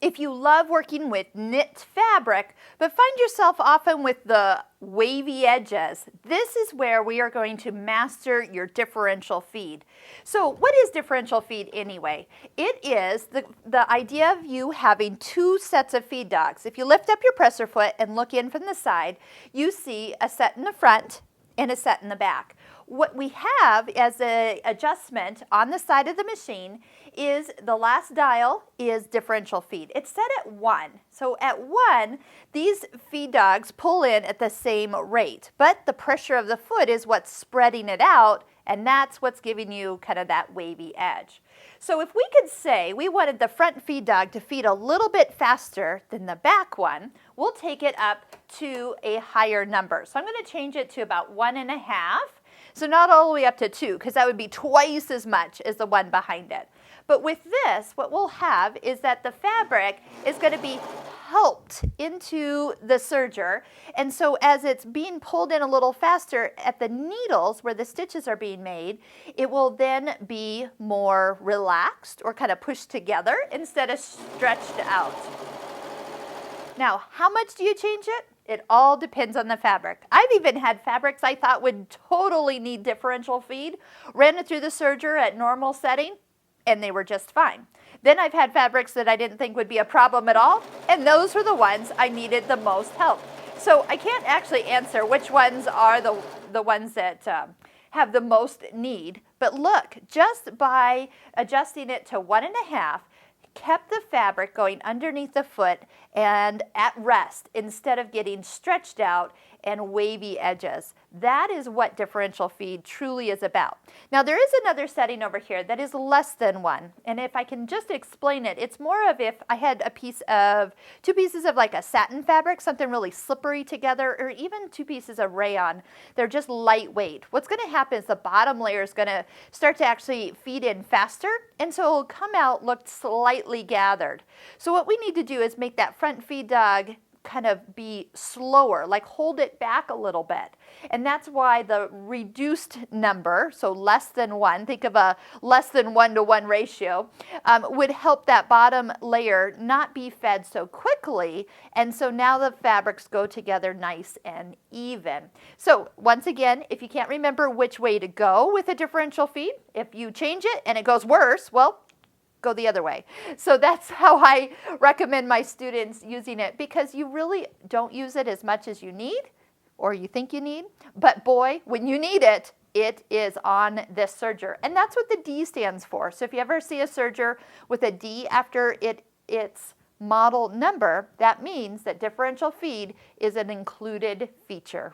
If you love working with knit fabric, but find yourself often with the wavy edges, this is where we are going to master your differential feed. So what is differential feed anyway? It is the idea of you having two sets of feed dogs. If you lift up your presser foot and look in from the side, you see a set in the front and a set in the back. What we have as an adjustment on the side of the machine is the last dial is differential feed. It's set at 1. So at 1, these feed dogs pull in at the same rate, but the pressure of the foot is what's spreading it out, and that's what's giving you kind of that wavy edge. So if we could say we wanted the front feed dog to feed a little bit faster than the back one, we'll take it up to a higher number. So I'm going to change it to about 1.5. So not all the way up to 2, because that would be twice as much as the one behind it. But with this, what we'll have is that the fabric is going to be helped into the serger. And so as it's being pulled in a little faster at the needles where the stitches are being made, it will then be more relaxed or kind of pushed together instead of stretched out. Now, how much do you change it? It all depends on the fabric. I've even had fabrics I thought would totally need differential feed, ran it through the serger at normal setting, and they were just fine. Then I've had fabrics that I didn't think would be a problem at all, and those were the ones I needed the most help. So I can't actually answer which ones are the ones that have the most need, but look, just by adjusting it to 1.5, kept the fabric going underneath the foot and at rest instead of getting stretched out and wavy edges. That is what differential feed truly is about. Now there is another setting over here that is less than 1, and if I can just explain it, it's more of if I had two pieces of like a satin fabric, something really slippery together, or even 2 pieces of rayon. They're just lightweight. What's going to happen is the bottom layer is going to start to actually feed in faster, and so it will come out look slightly gathered. So what we need to do is make that front feed dog kind of be slower, like hold it back a little bit. And that's why the reduced number, so less than 1, think of a less than 1-to-1 ratio, would help that bottom layer not be fed so quickly. And so now the fabrics go together nice and even. So once again, if you can't remember which way to go with a differential feed, if you change it and it goes worse, well, go the other way. So that's how I recommend my students using it, because you really don't use it as much as you need or you think you need. But boy, when you need it, it is on this serger. And that's what the D stands for. So if you ever see a serger with a D after its model number, that means that differential feed is an included feature.